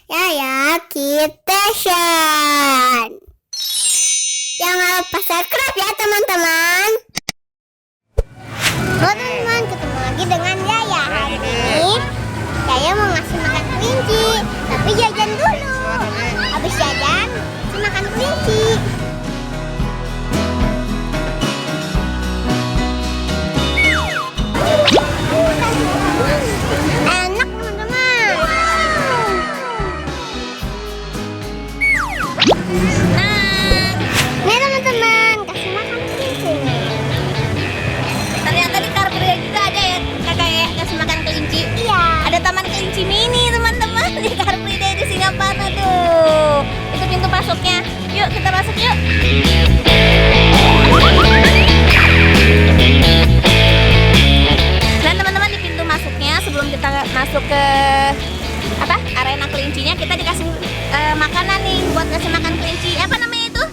Yaya Kitchen. Jangan lupa subscribe ya teman-teman. Halo teman-teman, ketemu lagi dengan Yaya. Hari ini Yaya mau ngasih makan kelinci, tapi jajan dulu. Habis jajan, kasih makan kelinci. Enak teman-teman. Nih teman-teman, kasih makan kelinci. Ternyata di Car Free Day juga ada ya kakak ya kasih makan kelinci. Iya. Ada taman kelinci mini teman-teman di Car Free Day di Singaparna tuh. Itu pintu masuknya. Yuk kita masuk yuk. Dan teman-teman di pintu masuknya sebelum kita masuk ke arena kelincinya kita dikasih makanan nih buat kasih makan kelinci. Apa namanya itu?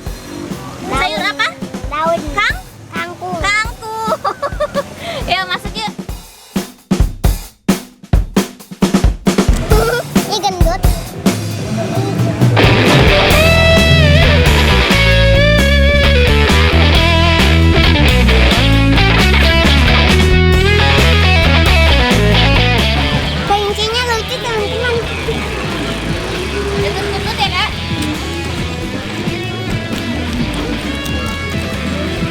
Sayur apa? Daun Kangkung. kangkung. Ya masuk yuk. Ini gendut. Kelincinya lucu teman-teman. Tutut ya kak.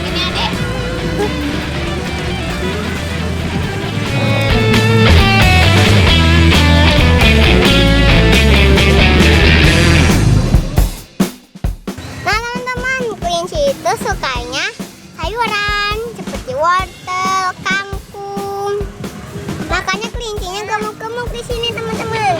Ini adek. Nah teman-teman, kelinci itu sukanya sayuran seperti wortel, kangkung. Makanya kelincinya gemuk-gemuk di sini teman-teman.